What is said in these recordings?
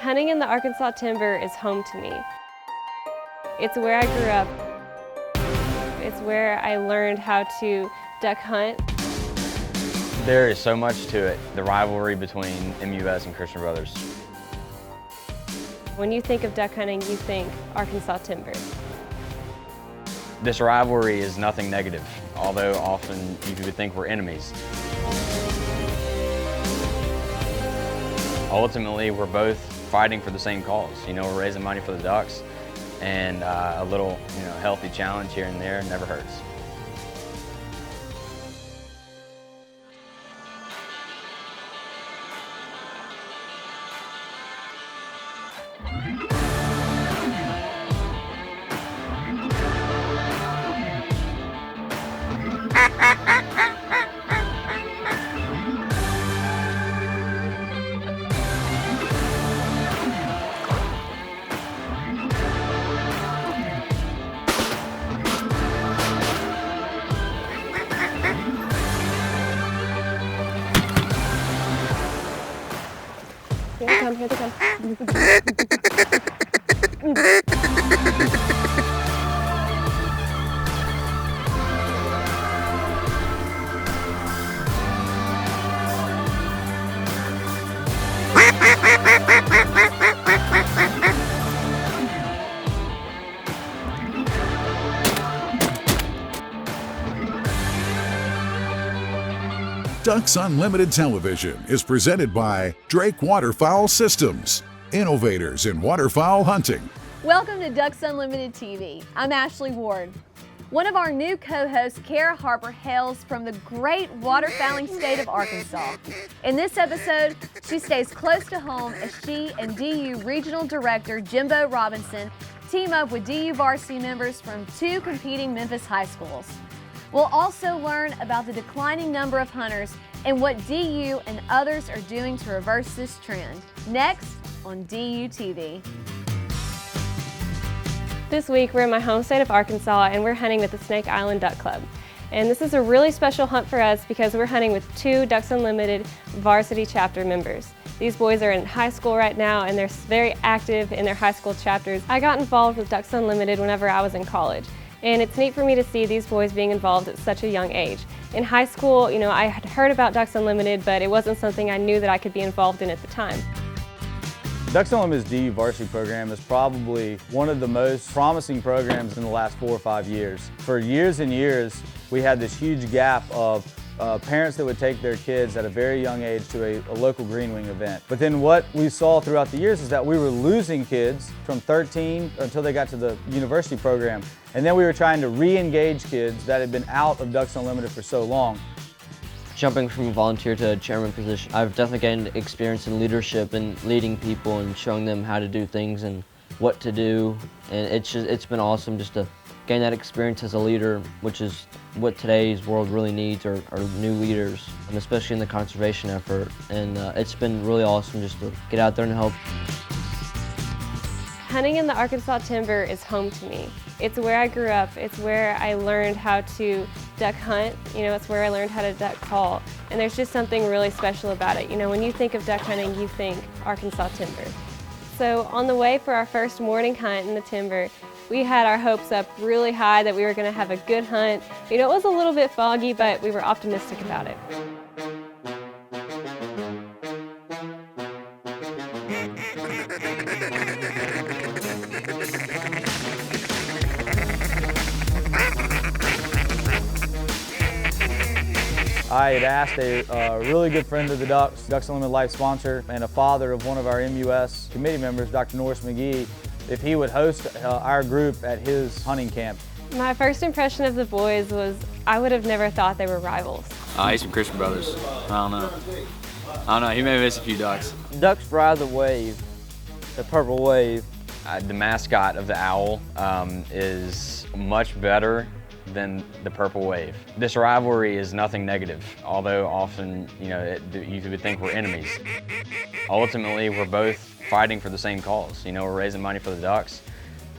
Hunting in the Arkansas timber is home to me. It's where I grew up. It's where I learned how to duck hunt. There is so much to it, the rivalry between MUS and Christian Brothers. When you think of duck hunting, you think Arkansas timber. This rivalry is nothing negative, although often you would think we're enemies. Ultimately, we're both fighting for the same cause. You know, we're raising money for the ducks, and a little, healthy challenge here and there never hurts. Here they come, here they come. Ducks Unlimited Television is presented by Drake Waterfowl Systems, innovators in waterfowl hunting. Welcome to Ducks Unlimited TV. I'm Ashley Ward. One of our new co-hosts, Cara Harper, hails from the great waterfowling state of Arkansas. In this episode, she stays close to home as she and DU Regional Director Jimbo Robinson team up with DU Varsity members from two competing Memphis high schools. We'll also learn about the declining number of hunters and what DU and others are doing to reverse this trend. Next on DU TV. This week we're in my home state of Arkansas and we're hunting with the Snake Island Duck Club. And this is a really special hunt for us because we're hunting with two Ducks Unlimited Varsity chapter members. These boys are in high school right now and they're very active in their high school chapters. I got involved with Ducks Unlimited whenever I was in college. And it's neat for me to see these boys being involved at such a young age. In high school, I had heard about Ducks Unlimited, but it wasn't something I knew that I could be involved in at the time. Ducks Unlimited's DU Varsity program is probably one of the most promising programs in the last 4 or 5 years. For years and years, we had this huge gap of parents that would take their kids at a very young age to a local green wing event. But then what we saw throughout the years is that we were losing kids from 13 until they got to the university program. And then we were trying to re-engage kids that had been out of Ducks Unlimited for so long. Jumping from a volunteer to a chairman position, I've definitely gained experience in leadership and leading people and showing them how to do things and what to do. And it's been awesome just to gain that experience as a leader, which is what today's world really needs are new leaders, and especially in the conservation effort. And it's been really awesome just to get out there and help. Hunting in the Arkansas timber is home to me. It's where I grew up. It's where I learned how to duck hunt. It's where I learned how to duck call. And there's just something really special about it. When you think of duck hunting, you think Arkansas timber. So on the way for our first morning hunt in the timber, we had our hopes up really high that we were going to have a good hunt. It was a little bit foggy, but we were optimistic about it. I had asked a really good friend of the Ducks, Ducks Unlimited Life sponsor, and a father of one of our MUS committee members, Dr. Norris McGee, if he would host our group at his hunting camp. My first impression of the boys was I would have never thought they were rivals. He's from Christian Brothers. I don't know. He may miss a few ducks. Ducks ride the wave, the purple wave. The mascot of the owl is much better than the purple wave. This rivalry is nothing negative, although often you would think we're enemies. Ultimately, we're both fighting for the same cause. We're raising money for the ducks,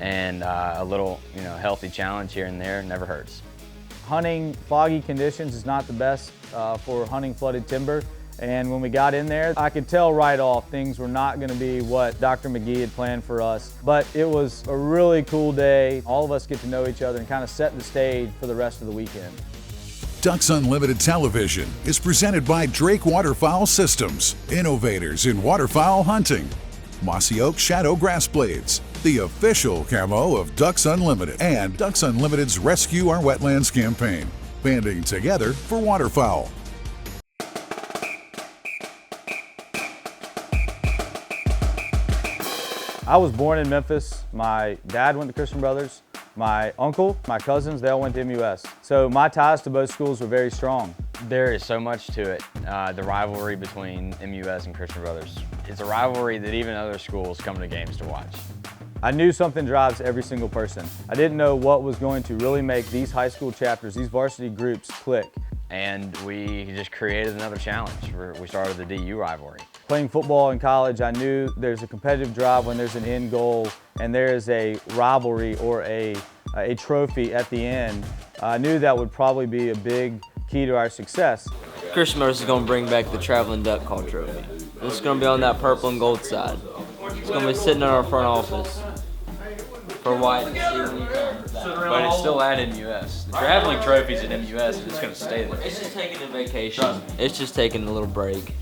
and a little healthy challenge here and there never hurts. Hunting foggy conditions is not the best for hunting flooded timber, And when we got in there, I could tell right off things were not going to be what Dr. McGee had planned for us. But it was a really cool day. All of us get to know each other and kind of set the stage for the rest of the weekend. Ducks Unlimited Television is presented by Drake Waterfowl Systems, innovators in waterfowl hunting. Mossy Oak Shadow Grass Blades, the official camo of Ducks Unlimited, and Ducks Unlimited's Rescue Our Wetlands campaign, banding together for waterfowl. I was born in Memphis. My dad went to Christian Brothers. My uncle, my cousins, they all went to MUS. So my ties to both schools were very strong. There is so much to it, the rivalry between MUS and Christian Brothers. It's a rivalry that even other schools come to games to watch. I knew something drives every single person. I didn't know what was going to really make these high school chapters, these varsity groups click. And we just created another challenge. We started the DU rivalry. Playing football in college, I knew there's a competitive drive when there's an end goal and there is a rivalry or a trophy at the end. I knew that would probably be a big key to our success. Christian Brothers is going to bring back the traveling duck call trophy. It's going to be on that purple and gold side. It's going to be sitting in our front office for Wyatt to see when he comes back. But it's still at MUS. The traveling trophies at MUS are just going to stay there. It's just taking a vacation. It's just taking a little break.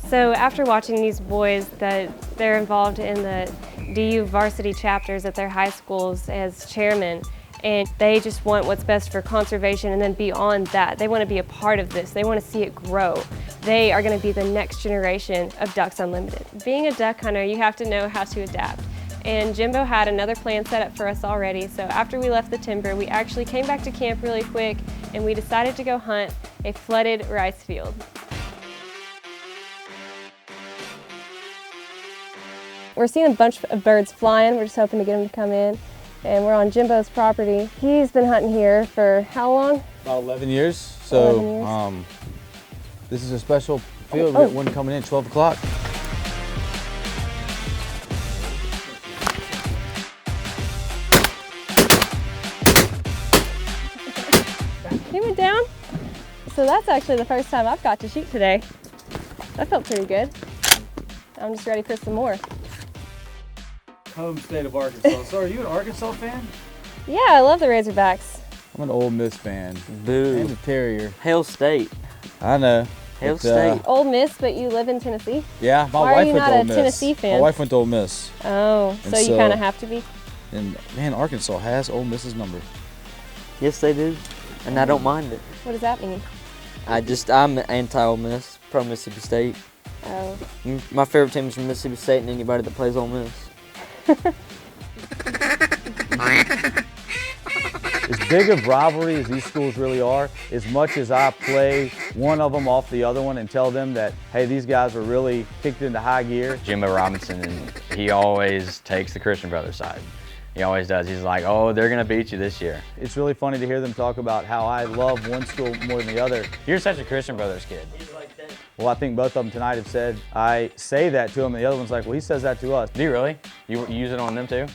So after watching these boys that they're involved in the DU varsity chapters at their high schools as chairmen, and they just want what's best for conservation, and then beyond that, they want to be a part of this. They want to see it grow. They are going to be the next generation of Ducks Unlimited. Being a duck hunter, you have to know how to adapt. And Jimbo had another plan set up for us already, so after we left the timber, we actually came back to camp really quick, and we decided to go hunt a flooded rice field. We're seeing a bunch of birds flying. We're just hoping to get them to come in. And we're on Jimbo's property. He's been hunting here for how long? About 11 years. So 11 years. This is a special field. We got one coming in 12 o'clock. He went down. So that's actually the first time I've got to shoot today. That felt pretty good. I'm just ready for some more. Home state of Arkansas. So are you an Arkansas fan? Yeah, I love the Razorbacks. I'm an Ole Miss fan. Boo. And a Terrier. Hail State. I know. Hail State. Ole Miss, but you live in Tennessee? Yeah, my Why are wife you went not to Ole a Miss. Tennessee fan? My wife went to Ole Miss. Oh, And so you so- kind of have to be? And man, Arkansas has Ole Miss's number. Yes, they do. And I don't mind it. What does that mean? I'm anti-Ole Miss, pro-Mississippi State. Oh. My favorite team is from Mississippi State and anybody that plays Ole Miss. As big of rivalry as these schools really are, as much as I play one of them off the other one and tell them that, hey, these guys are really kicked into high gear. Jimbo Robinson, and he always takes the Christian Brothers side. He always does. He's like, oh, they're going to beat you this year. It's really funny to hear them talk about how I love one school more than the other. You're such a Christian Brothers kid. Well, I think both of them tonight have said, I say that to him, and the other one's like, well, he says that to us. Do you really? You use it on them too?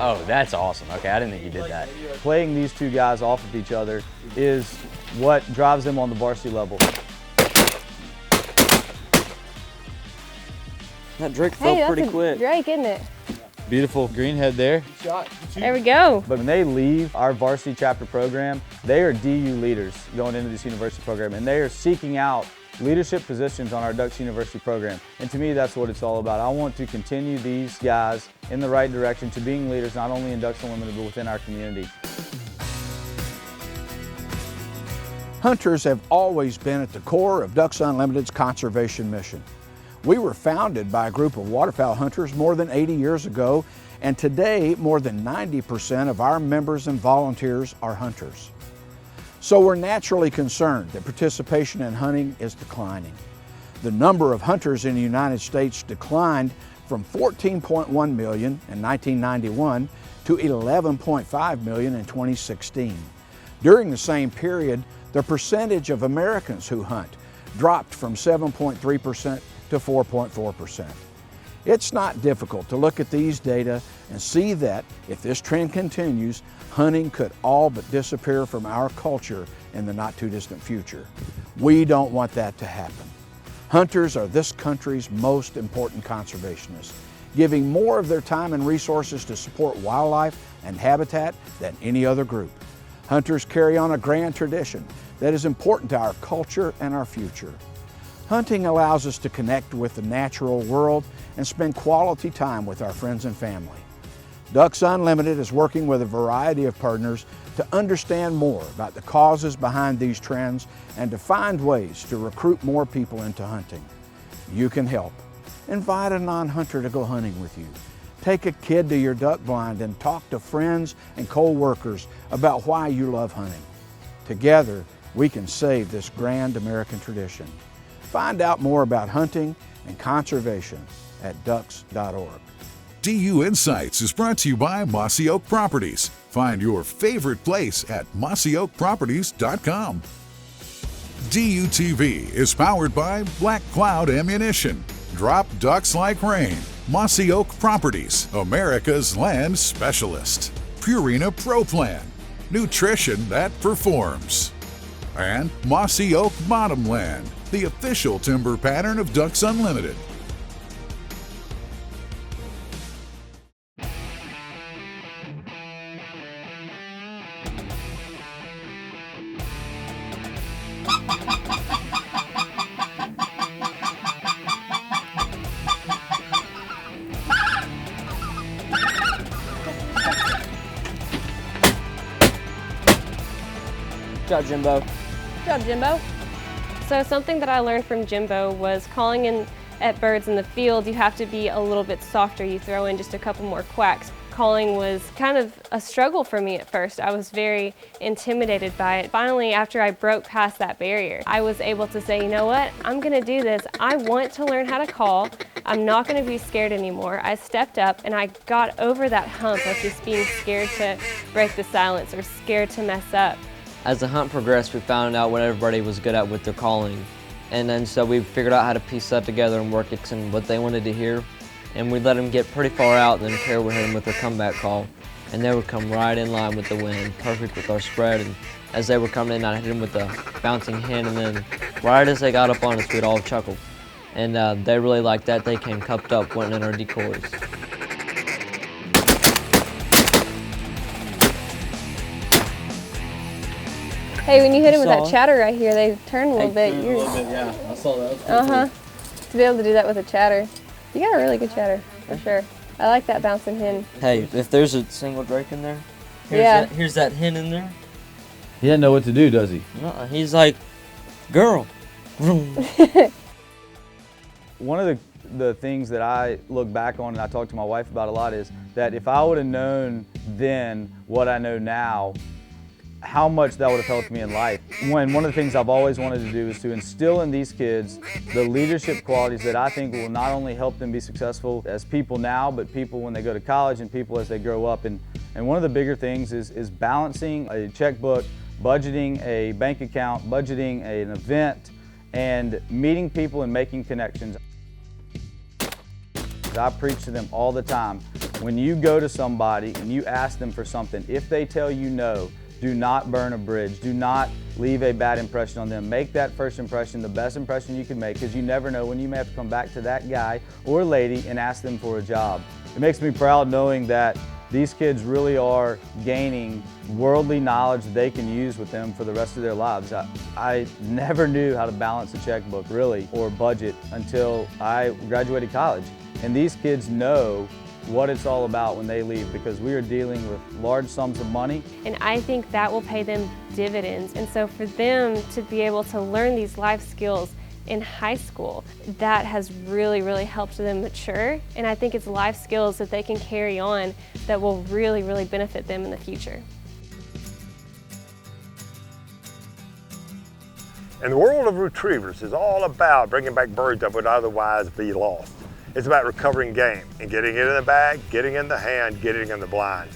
Oh, that's awesome. Okay, I didn't think you did that. Playing these two guys off of each other is what drives them on the varsity level. That Drake Hey, fell that's pretty a quick. Drake, isn't it? Beautiful greenhead there. There we go. But when they leave our varsity chapter program, they are DU leaders going into this university program, and they are seeking out leadership positions on our Ducks University program. And to me, that's what it's all about. I want to continue these guys in the right direction to being leaders, not only in Ducks Unlimited, but within our community. Hunters have always been at the core of Ducks Unlimited's conservation mission. We were founded by a group of waterfowl hunters more than 80 years ago, and today more than 90% of our members and volunteers are hunters. So we're naturally concerned that participation in hunting is declining. The number of hunters in the United States declined from 14.1 million in 1991 to 11.5 million in 2016. During the same period, the percentage of Americans who hunt dropped from 7.3% to 4.4%. It's not difficult to look at these data and see that if this trend continues, hunting could all but disappear from our culture in the not too distant future. We don't want that to happen. Hunters are this country's most important conservationists, giving more of their time and resources to support wildlife and habitat than any other group. Hunters carry on a grand tradition that is important to our culture and our future. Hunting allows us to connect with the natural world and spend quality time with our friends and family. Ducks Unlimited is working with a variety of partners to understand more about the causes behind these trends and to find ways to recruit more people into hunting. You can help. Invite a non-hunter to go hunting with you. Take a kid to your duck blind and talk to friends and co-workers about why you love hunting. Together, we can save this grand American tradition. Find out more about hunting and conservation at ducks.org. DU Insights is brought to you by Mossy Oak Properties. Find your favorite place at mossyoakproperties.com. DUTV is powered by Black Cloud Ammunition. Drop ducks like rain. Mossy Oak Properties, America's land specialist. Purina Pro Plan, nutrition that performs. And Mossy Oak Bottomland, the official timber pattern of Ducks Unlimited. Good job, Jimbo. Good job, Jimbo. So something that I learned from Jimbo was calling in at birds in the field, you have to be a little bit softer. You throw in just a couple more quacks. Calling was kind of a struggle for me at first. I was very intimidated by it. Finally, after I broke past that barrier, I was able to say, you know what, I'm gonna do this. I want to learn how to call. I'm not gonna be scared anymore. I stepped up and I got over that hump of just being scared to break the silence or scared to mess up. As the hunt progressed, we found out what everybody was good at with their calling. And then so we figured out how to piece that together and work it and what they wanted to hear. And we let them get pretty far out, and then Cara would hit them with their comeback call. And they would come right in line with the wind, perfect with our spread. And as they were coming in, I hit them with a bouncing hen, and then right as they got up on us, we'd all chuckle. And they really liked that. They came cupped up, went in our decoys. Hey, when you hit them with that chatter right here, they turn a little bit. Yeah, I saw that. Uh-huh. To be able to do that with a chatter. You got a really good chatter, for sure. I like that bouncing hen. Hey, if there's a single drake in there, here's that hen in there. He doesn't know what to do, does he? No, he's like, girl. One of the things that I look back on and I talk to my wife about a lot is that if I would have known then what I know now, how much that would have helped me in life. One of the things I've always wanted to do is to instill in these kids the leadership qualities that I think will not only help them be successful as people now, but people when they go to college and people as they grow up. And one of the bigger things is balancing a checkbook, budgeting a bank account, budgeting an event, and meeting people and making connections. I preach to them all the time. When you go to somebody and you ask them for something, if they tell you no, do not burn a bridge. Do not leave a bad impression on them. Make that first impression the best impression you can make, because you never know when you may have to come back to that guy or lady and ask them for a job. It makes me proud knowing that these kids really are gaining worldly knowledge that they can use with them for the rest of their lives. I never knew how to balance a checkbook, really, or budget until I graduated college. And these kids know what it's all about when they leave, because we are dealing with large sums of money. And I think that will pay them dividends. And so for them to be able to learn these life skills in high school, that has really, really helped them mature. And I think it's life skills that they can carry on that will really, really benefit them in the future. And the world of retrievers is all about bringing back birds that would otherwise be lost. It's about recovering game and getting it in the bag, getting in the hand, getting in the blind.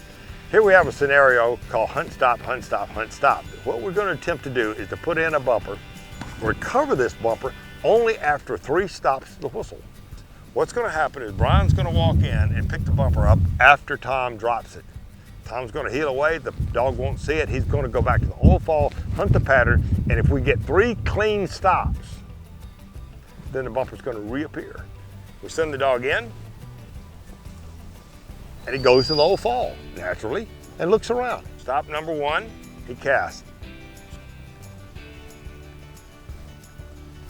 Here we have a scenario called hunt, stop, hunt, stop, hunt, stop. What we're going to attempt to do is to put in a bumper, recover this bumper only after 3 stops to the whistle. What's going to happen is Brian's going to walk in and pick the bumper up after Tom drops it. Tom's going to heel away, the dog won't see it, he's going to go back to the old fall, hunt the pattern, and if we get 3 clean stops, then the bumper's going to reappear. We send the dog in, and he goes to the old fall, naturally, and looks around. Stop number 1, he casts.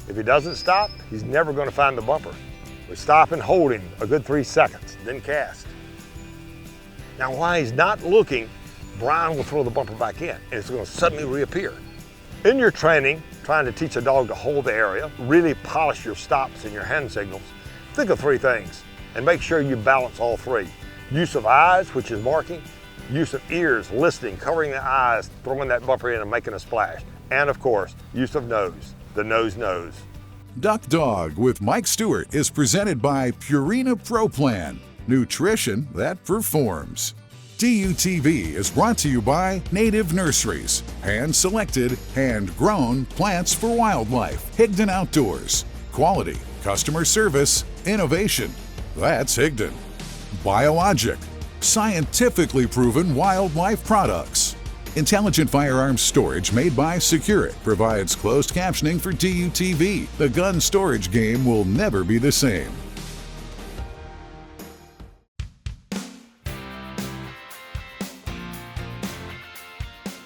If he doesn't stop, he's never going to find the bumper. We stop and hold him a good 3 seconds, then cast. Now while he's not looking, Brian will throw the bumper back in, and it's going to suddenly reappear. In your training, trying to teach a dog to hold the area, really polish your stops and your hand signals, think of 3 things, and make sure you balance all 3. Use of eyes, which is marking, use of ears, listening, covering the eyes, throwing that bumper in and making a splash, and of course, use of nose, the nose knows. Duck Dog with Mike Stewart is presented by Purina Pro Plan, nutrition that performs. DUTV is brought to you by Native Nurseries, hand-selected, hand-grown plants for wildlife. Higdon Outdoors, quality, customer service, innovation. That's Higdon. Biologic, scientifically proven wildlife products. Intelligent firearms storage made by Secure It provides closed captioning for DUTV. The gun storage game will never be the same.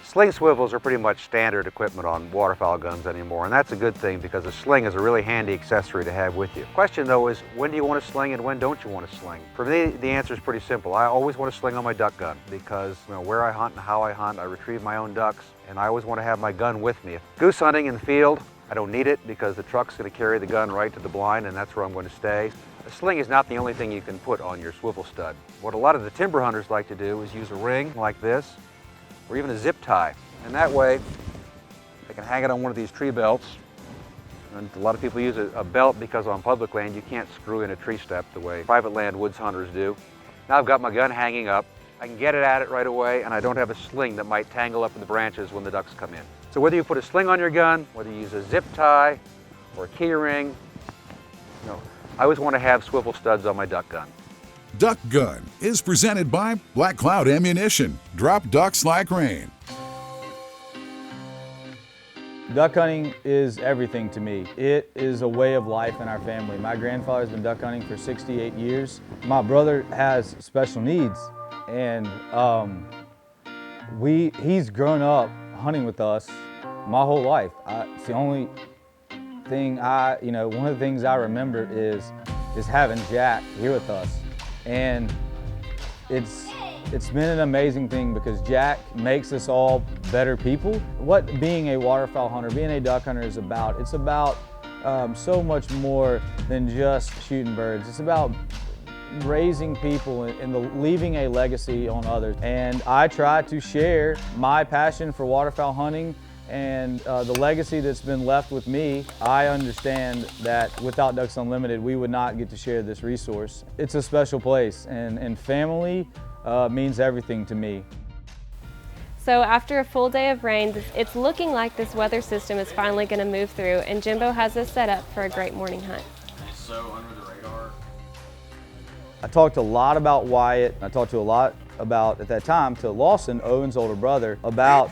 Sling swivels are pretty much standard equipment on waterfowl guns anymore, and that's a good thing because a sling is a really handy accessory to have with you. Question though is, when do you want to sling and when don't you want to sling? For me, the answer is pretty simple. I always want to sling on my duck gun because where I hunt and how I hunt, I retrieve my own ducks, and I always want to have my gun with me. Goose hunting in the field, I don't need it because the truck's going to carry the gun right to the blind, and that's where I'm going to stay. A sling is not the only thing you can put on your swivel stud. What a lot of the timber hunters like to do is use a ring like this, or even a zip tie. And that way, they can hang it on one of these tree belts. And a lot of people use a belt because on public land, you can't screw in a tree step the way private land woods hunters do. Now I've got my gun hanging up. I can get it at it right away, and I don't have a sling that might tangle up in the branches when the ducks come in. So whether you put a sling on your gun, whether you use a zip tie or a key ring, I always want to have swivel studs on my duck gun. Duck Gun is presented by Black Cloud Ammunition. Drop ducks like rain. Duck hunting is everything to me. It is a way of life in our family. My grandfather's been duck hunting for 68 years. My brother has special needs, and he's grown up hunting with us my whole life. It's the only thing one of the things I remember is having Jack here with us. And it's been an amazing thing because Jack makes us all better people. What being a waterfowl hunter, being a duck hunter is about, it's about so much more than just shooting birds. It's about raising people and leaving a legacy on others. And I try to share my passion for waterfowl hunting and the legacy that's been left with me. I understand that without Ducks Unlimited, we would not get to share this resource. It's a special place, and family means everything to me. So after a full day of rain, it's looking like this weather system is finally going to move through, and Jimbo has us set up for a great morning hunt. So under the radar. I talked a lot about Wyatt. I talked to a lot about, at that time, to Lawson, Owen's older brother, about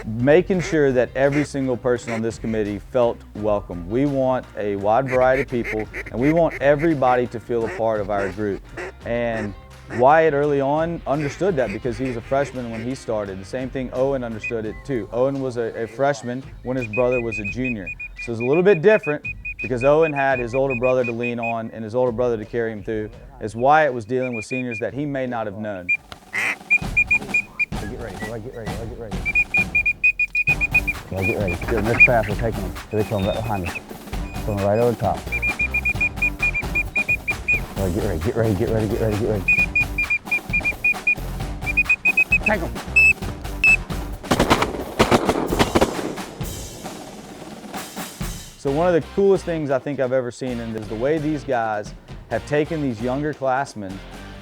making sure that every single person on this committee felt welcome. We want a wide variety of people, and we want everybody to feel a part of our group. And Wyatt early on understood that because he was a freshman when he started. The same thing, Owen understood it too. Owen was a freshman when his brother was a junior. So it was a little bit different because Owen had his older brother to lean on and his older brother to carry him through, as Wyatt was dealing with seniors that he may not have known. Get ready, get ready, get ready. Get ready. Get in this path, we're taking them. Here they come right behind us. Going right over the top. Get ready, get ready, get ready, get ready, get ready. Take them. So one of the coolest things I think I've ever seen is the way these guys have taken these younger classmen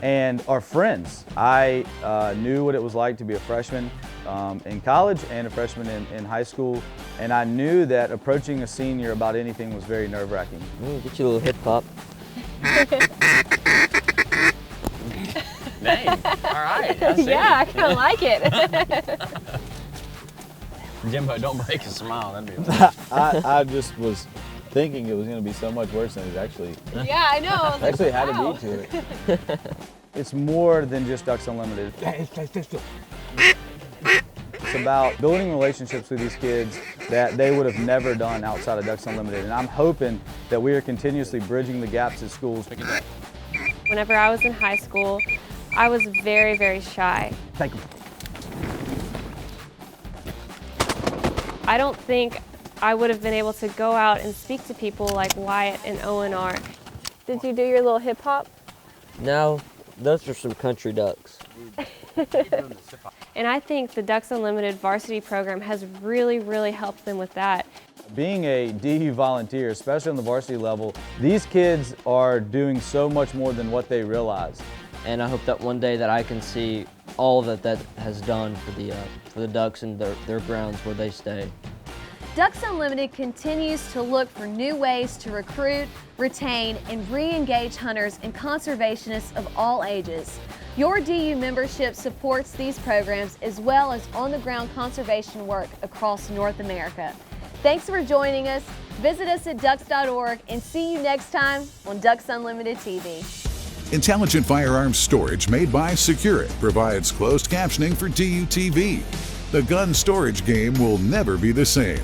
and are friends. I knew what it was like to be a freshman in college and a freshman in high school, and I knew that approaching a senior about anything was very nerve-wracking. Get you a little hip hop. Dang, all right. Yeah, I kind of like it. Jimbo, don't break a smile. That'd be I just was thinking it was going to be so much worse than it actually. Yeah, I know. I was like, Actually had a wow. beat to it. It's more than just Ducks Unlimited. It's about building relationships with these kids that they would have never done outside of Ducks Unlimited. And I'm hoping that we are continuously bridging the gaps at schools. Whenever I was in high school, I was very, very shy. Take them. I don't think I would have been able to go out and speak to people like Wyatt and Owen are. Did you do your little hip hop? No, those are some country ducks. And I think the Ducks Unlimited varsity program has really, really helped them with that. Being a DU volunteer, especially on the varsity level, these kids are doing so much more than what they realize. And I hope that one day that I can see all that that has done for the Ducks and their grounds where they stay. Ducks Unlimited continues to look for new ways to recruit, retain, and re-engage hunters and conservationists of all ages. Your DU membership supports these programs as well as on-the-ground conservation work across North America. Thanks for joining us. Visit us at ducks.org and see you next time on Ducks Unlimited TV. Intelligent firearms storage made by Secure-It provides closed captioning for DU TV. The gun storage game will never be the same.